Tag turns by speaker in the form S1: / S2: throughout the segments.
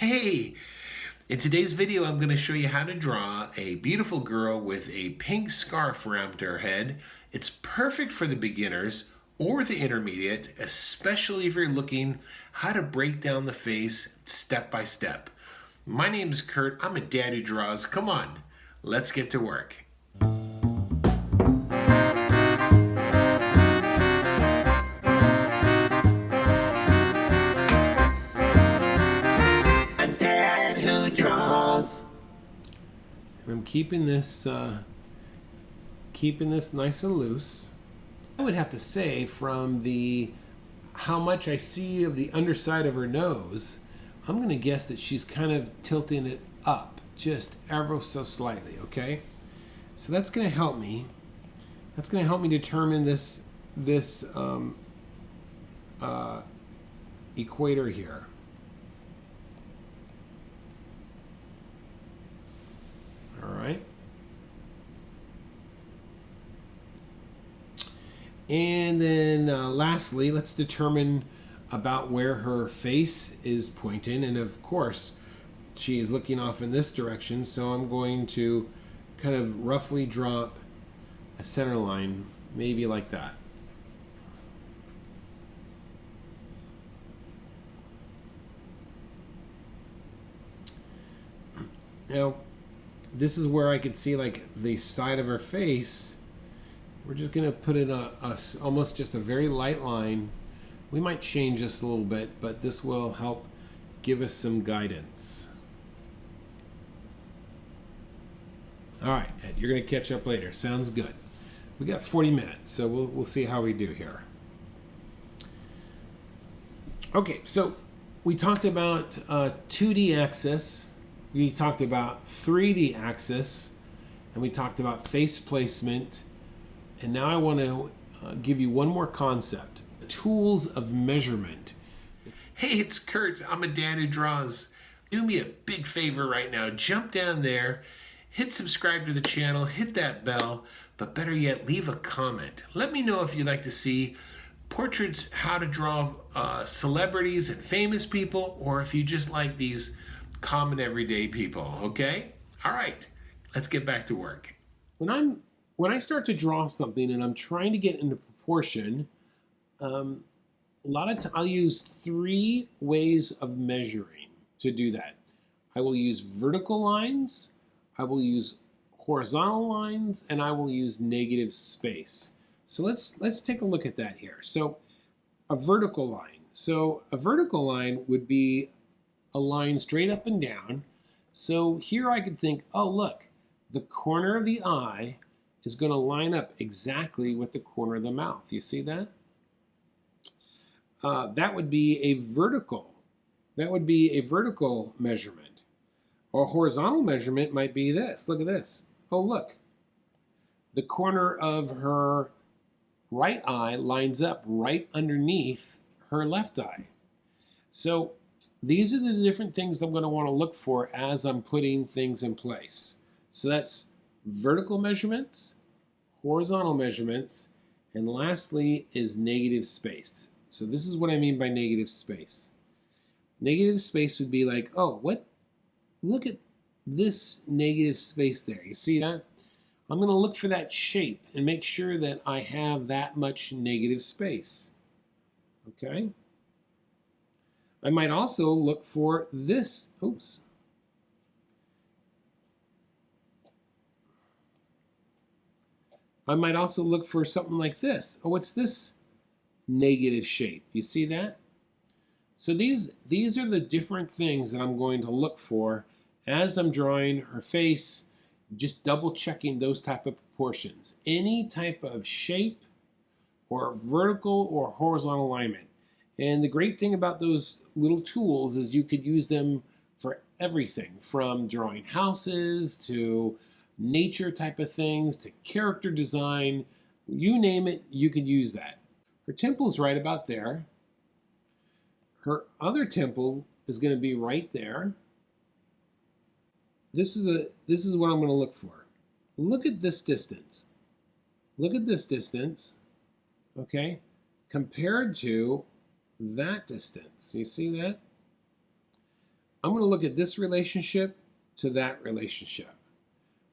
S1: Hey, in today's video I'm going to show you how to draw a beautiful girl with a pink scarf around her head. It's perfect for the beginners or the intermediate, especially if you're looking how to break down the face step by step. My name is Kurt. I'm a dad who draws. Come on, let's get to work. I'm keeping this nice and loose. I would have to say from how much I see of the underside of her nose, I'm going to guess that she's kind of tilting it up just ever so slightly, okay? So that's going to help me. That's going to help me determine this equator here. All right. And then lastly, let's determine about where her face is pointing. And of course, she is looking off in this direction. So I'm going to kind of roughly drop a center line, maybe like that. Now, this is where I could see like the side of her face. We're just going to put in almost just a very light line. We might change this a little bit, but this will help give us some guidance. All right, Ed, you're going to catch up later. Sounds good. We got 40 minutes, so we'll see how we do here. Okay, so we talked about 2D axis. We talked about 3D axis, and we talked about face placement. And now I want to give you one more concept, tools of measurement. Hey, it's Kurt. I'm a dad who draws. Do me a big favor right now. Jump down there, hit subscribe to the channel, hit that bell, but better yet, leave a comment. Let me know if you'd like to see portraits, how to draw celebrities and famous people, or if you just like these common everyday people, okay? All right, let's get back to work. When I start to draw something and I'm trying to get into proportion, I'll use 3 ways of measuring to do that. I will use vertical lines, I will use horizontal lines, and I will use negative space. So let's take a look at that here. So a vertical line. So a vertical line would be a line straight up and down. So here I could think, oh look, the corner of the eye is going to line up exactly with the corner of the mouth. You see that? That would be a vertical. That would be a vertical measurement. Or a horizontal measurement might be this. Look at this. Oh, look. The corner of her right eye lines up right underneath her left eye. So these are the different things I'm going to want to look for as I'm putting things in place. So that's vertical measurements, horizontal measurements, and lastly is negative space. So this is what I mean by negative space. Negative space would be like, oh, look at this negative space there. You see that? I'm going to look for that shape and make sure that I have that much negative space. Okay? I might also look for this. Oops. I might also look for something like this. Oh, what's this negative shape? You see that? So these are the different things that I'm going to look for as I'm drawing her face, just double checking those type of proportions. Any type of shape or vertical or horizontal alignment. And the great thing about those little tools is you could use them for everything from drawing houses to nature type of things to character design. You name it, you could use that. Her temple's right about there. Her other temple is going to be right there. This is what I'm going to look for. Look at this distance. Look at this distance, okay, compared to that distance. You see that? I'm going to look at this relationship to that relationship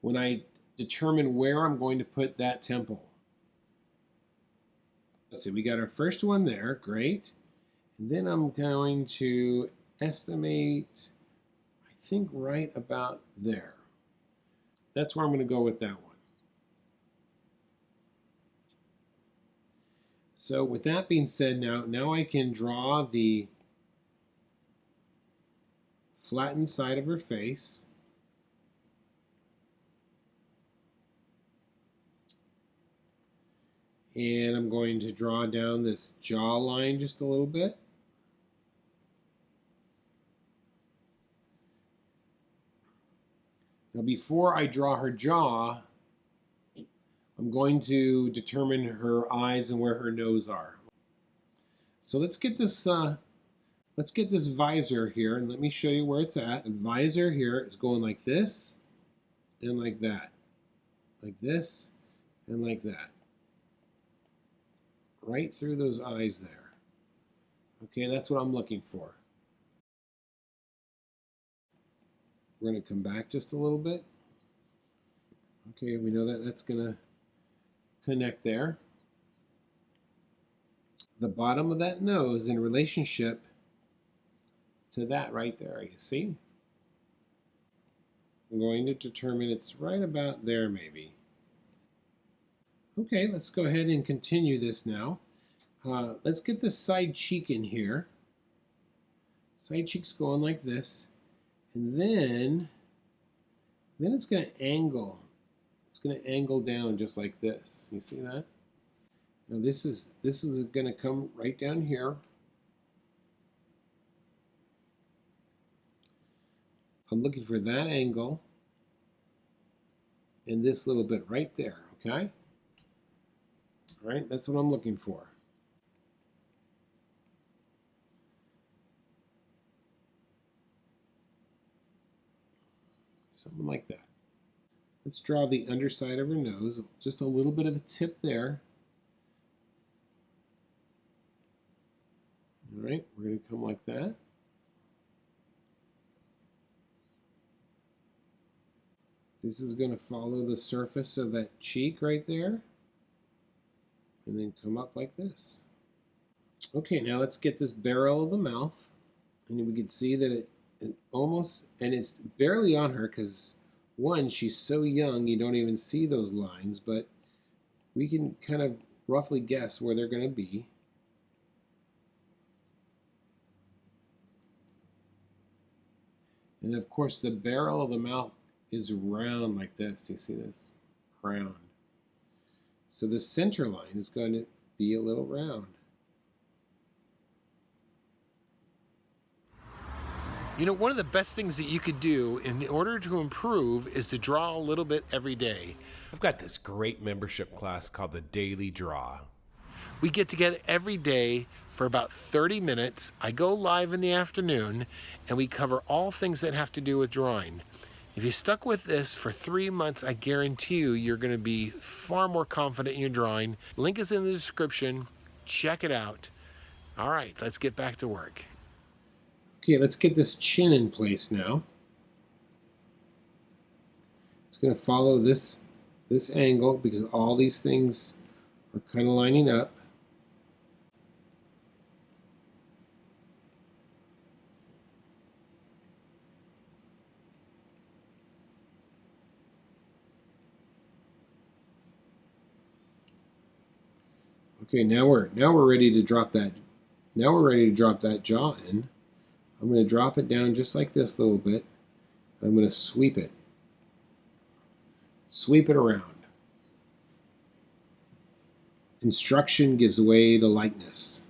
S1: when I determine where I'm going to put that temple. Let's see, we got our first one there, great. And then I'm going to estimate, I think right about there. That's where I'm going to go with that one. So with that being said, now I can draw the flattened side of her face. And I'm going to draw down this jawline just a little bit. Now before I draw her jaw, I'm going to determine her eyes and where her nose are. So let's get this visor here, and let me show you where it's at. The visor here is going like this and like that, like this and like that, right through those eyes there. Okay, that's what I'm looking for. We're going to come back just a little bit. Okay, we know that that's going to connect there. The bottom of that nose in relationship to that right there, you see? I'm going to determine it's right about there maybe. Okay, let's go ahead and continue this now. Let's get this side cheek in here. Side cheek's going like this. And then it's going to angle. It's going to angle down just like this. You see that? Now this is going to come right down here. I'm looking for that angle and this little bit right there, okay? All right, that's what I'm looking for. Something like that. Let's draw the underside of her nose, just a little bit of a tip there. All right, we're going to come like that. This is going to follow the surface of that cheek right there, and then come up like this. Okay, now let's get this barrel of the mouth, and we can see that it almost, and it's barely on her because one, she's so young you don't even see those lines, but we can kind of roughly guess where they're going to be. And of course the barrel of the mouth is round like this. You see this? Round. So the center line is going to be a little round. You know, one of the best things that you could do in order to improve is to draw a little bit every day.
S2: I've got this great membership class called the Daily Draw.
S1: We get together every day for about 30 minutes. I go live in the afternoon, and we cover all things that have to do with drawing. If you stuck with this for 3 months, I guarantee you're going to be far more confident in your drawing. Link is in the description. Check it out. All right, let's get back to work. Okay, let's get this chin in place now. It's going to follow this angle because all these things are kind of lining up. Okay, now we're ready to drop that. Now we're ready to drop that jaw in. I'm going to drop it down just like this a little bit. I'm going to sweep it. Sweep it around. Construction gives way to likeness.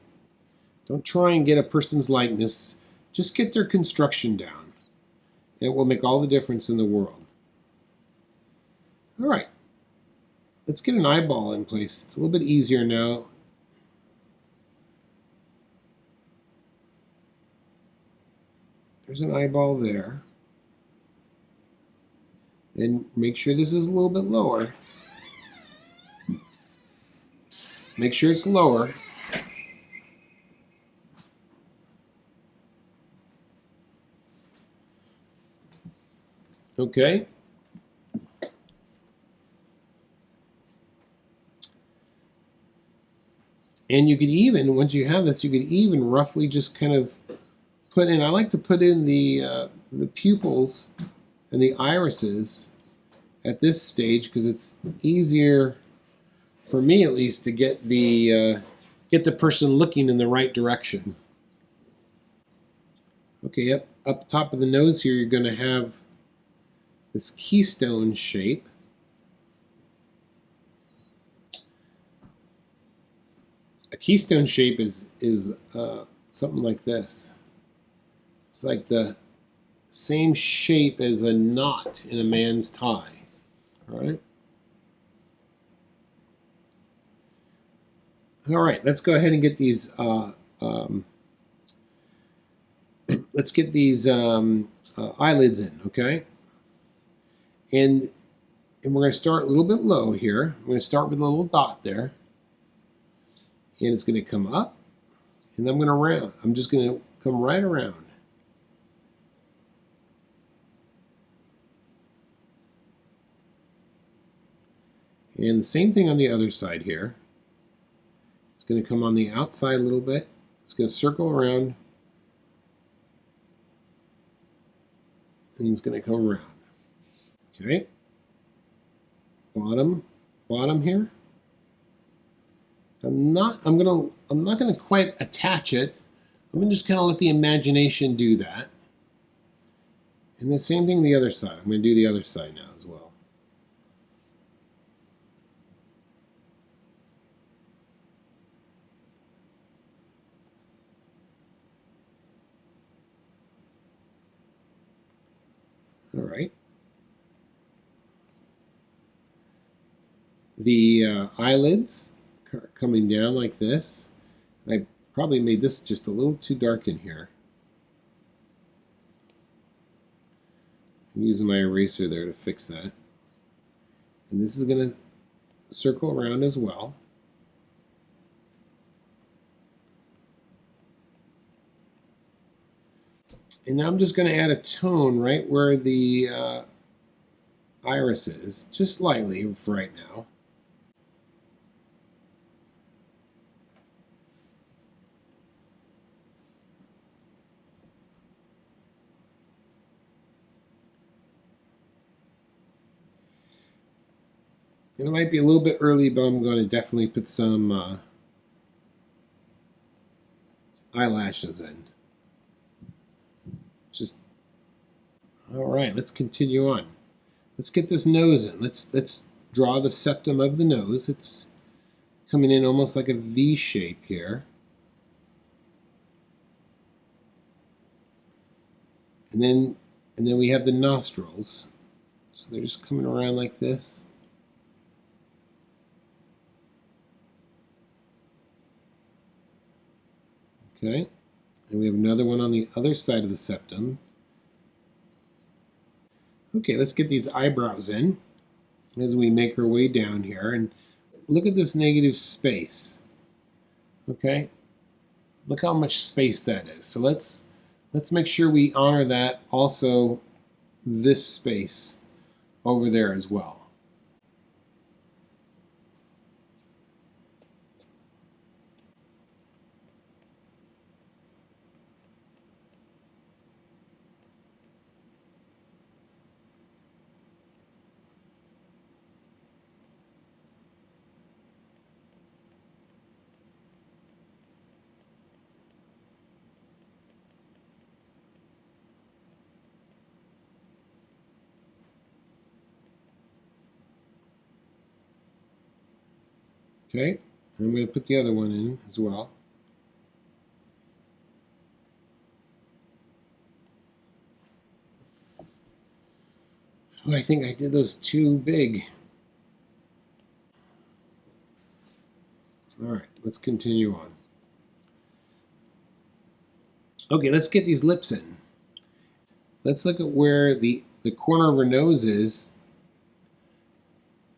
S1: Don't try and get a person's likeness. Just get their construction down. And it will make all the difference in the world. All right. Let's get an eyeball in place. It's a little bit easier now. There's an eyeball there. And make sure this is a little bit lower. Make sure it's lower. Okay. And you could even, once you have this, you could even roughly just kind of put in, I like to put in the pupils and the irises at this stage because it's easier, for me at least, to get the person looking in the right direction. Okay, up top of the nose here, you're going to have this keystone shape. A keystone shape is something like this. It's like the same shape as a knot in a man's tie. All right. All right. Let's go ahead and get these. Let's get these eyelids in. Okay. And we're going to start a little bit low here. I'm going to start with a little dot there. And it's going to come up, and I'm going to round. I'm just going to come right around. And the same thing on the other side here. It's going to come on the outside a little bit. It's going to circle around, and it's going to come around. Okay. Bottom here. I'm not gonna quite attach it. I'm gonna just kind of let the imagination do that. And the same thing the other side. I'm gonna do the other side now as well. All right. The eyelids coming down like this. I probably made this just a little too dark in here. I'm using my eraser there to fix that. And this is going to circle around as well. And now I'm just going to add a tone right where the iris is, just slightly for right now. And it might be a little bit early, but I'm going to definitely put some eyelashes in. Just all right. Let's continue on. Let's get this nose in. Let's draw the septum of the nose. It's coming in almost like a V shape here. And then we have the nostrils. So they're just coming around like this. Okay, and we have another one on the other side of the septum. Okay, let's get these eyebrows in as we make our way down here. And look at this negative space. Okay, look how much space that is. So let's make sure we honor that also, this space over there as well. Okay, I'm going to put the other one in as well. Oh, I think I did those too big. All right, let's continue on. Okay, let's get these lips in. Let's look at where the corner of her nose is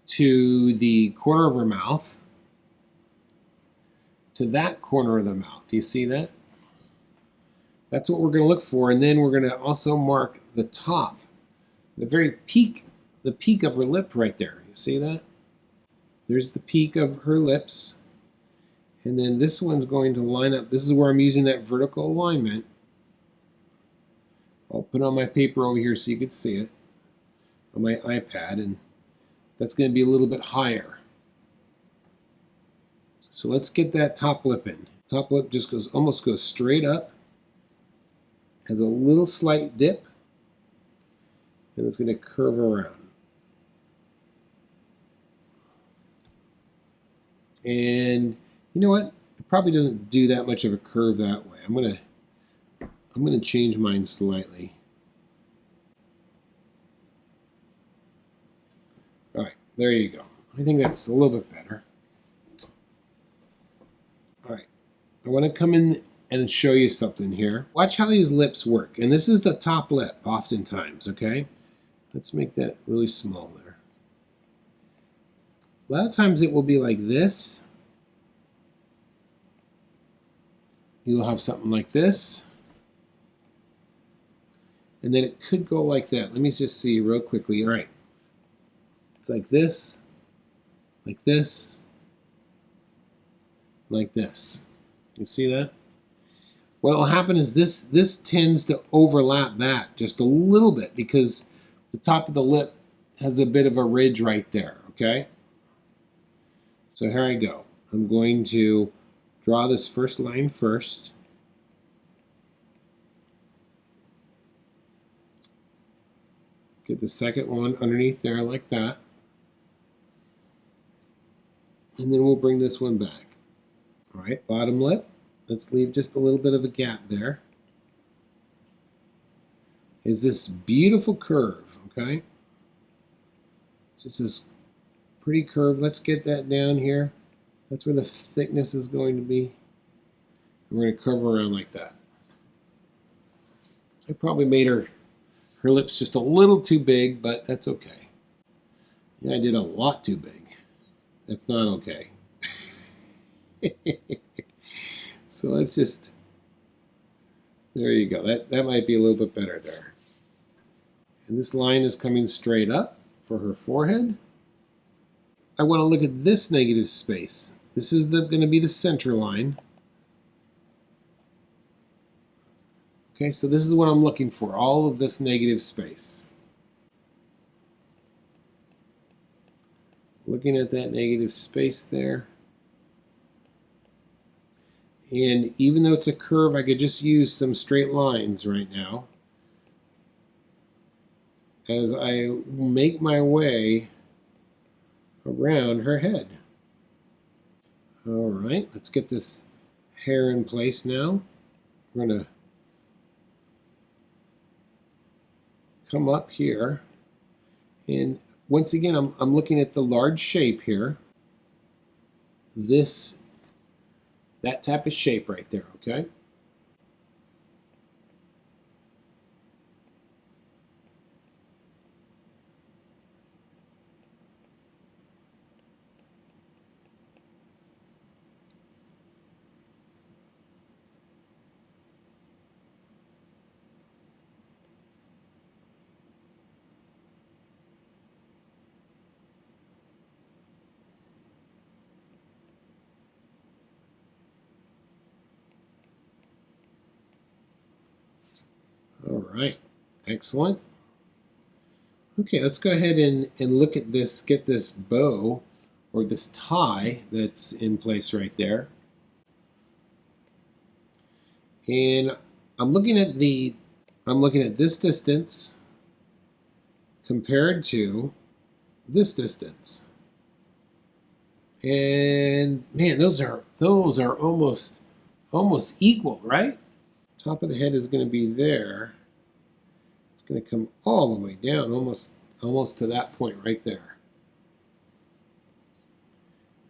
S1: to the corner of her mouth, to that corner of the mouth. You see that? That's what we're going to look for. And then we're going to also mark the top the very peak, the peak of her lip right there. You see that? There's the peak of her lips. And then this one's going to line up. This is where I'm using that vertical alignment. I'll put it on my paper over here so you can see it on my iPad, and that's going to be a little bit higher. So let's get that top lip in. Top lip just almost goes straight up, has a little slight dip, and it's going to curve around. And you know what? It probably doesn't do that much of a curve that way. I'm gonna change mine slightly. All right, there you go. I think that's a little bit better. All right, I want to come in and show you something here. Watch how these lips work. And this is the top lip oftentimes, okay? Let's make that really small there. A lot of times it will be like this. You'll have something like this. And then it could go like that. Let me just see real quickly. All right. It's like this, like this, like this. You see that? What will happen is this tends to overlap that just a little bit because the top of the lip has a bit of a ridge right there, okay? So here I go. I'm going to draw this first line first. Get the second one underneath there like that. And then we'll bring this one back. All right, bottom lip. Let's leave just a little bit of a gap there. Is this beautiful curve, okay? Just this pretty curve. Let's get that down here. That's where the thickness is going to be. And we're going to curve around like that. I probably made her lips just a little too big, but that's okay. Yeah, I did a lot too big. That's not okay. So let's just, there you go. That might be a little bit better there. And this line is coming straight up for her forehead. I want to look at this negative space. This is going to be the center line. Okay, so this is what I'm looking for, all of this negative space. Looking at that negative space there. And even though it's a curve, I could just use some straight lines right now as I make my way around her head. All right, let's get this hair in place now. We're going to come up here. And once again, I'm looking at the large shape here. That type of shape right there, okay? All right, excellent. Okay, let's go ahead and look at this, get this bow or this tie that's in place right there. And I'm looking at this distance compared to this distance. And man, those are almost equal, right? Top of the head is going to be there. It's going to come all the way down, almost to that point right there.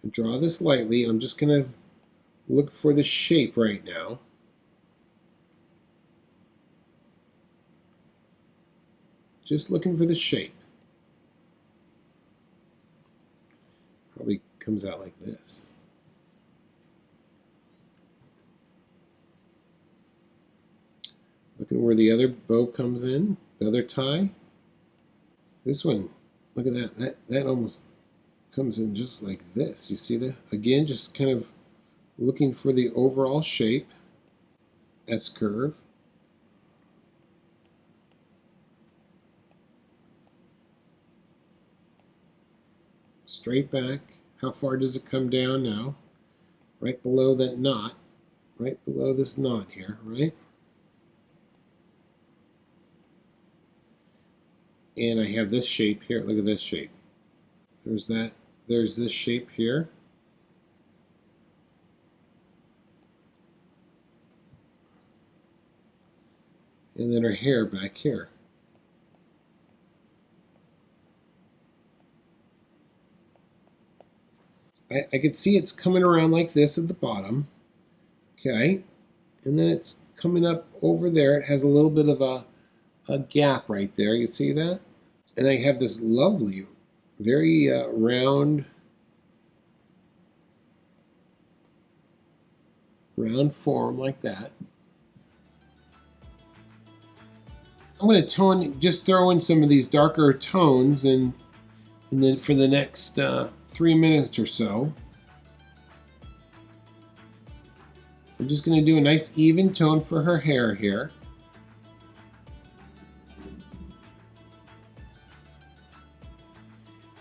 S1: I draw this lightly, and I'm just going to look for the shape right now. Just looking for the shape. Probably comes out like this. Looking where the other bow comes in, the other tie. This one, look at that. That almost comes in just like this. You see that? Again, just kind of looking for the overall shape, S-curve. Straight back. How far does it come down now? Right below that knot. Right below this knot here, right? And I have this shape here. Look at this shape. There's that. There's this shape here. And then her hair back here. I could see it's coming around like this at the bottom. Okay. And then it's coming up over there. It has a little bit of a gap right there. You see that? And I have this lovely, very round form like that. I'm going to just throw in some of these darker tones, and then for the next 3 minutes or so, I'm just going to do a nice even tone for her hair here.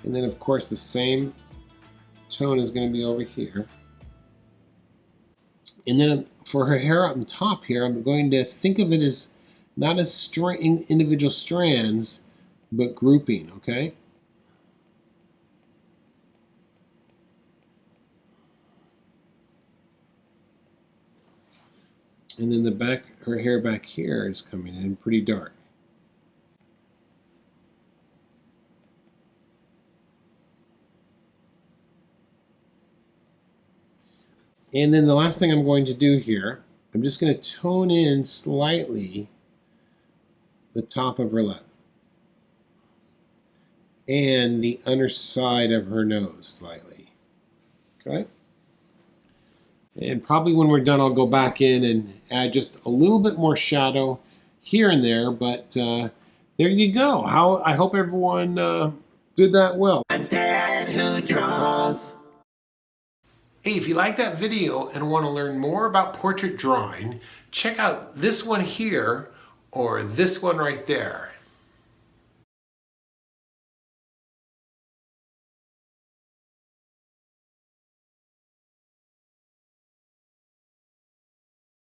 S1: And then, of course, the same tone is going to be over here. And then for her hair on top here, I'm going to think of it as not as individual strands, but grouping, okay? And then her hair back here is coming in pretty dark. And then the last thing I'm going to do here, I'm just going to tone in slightly the top of her lip and the underside of her nose slightly. Okay? And probably when we're done, I'll go back in and add just a little bit more shadow here and there, but there you go. I hope everyone did that well.
S2: A dad who draws.
S1: Hey, if you like that video and want to learn more about portrait drawing, check out this one here or this one right there.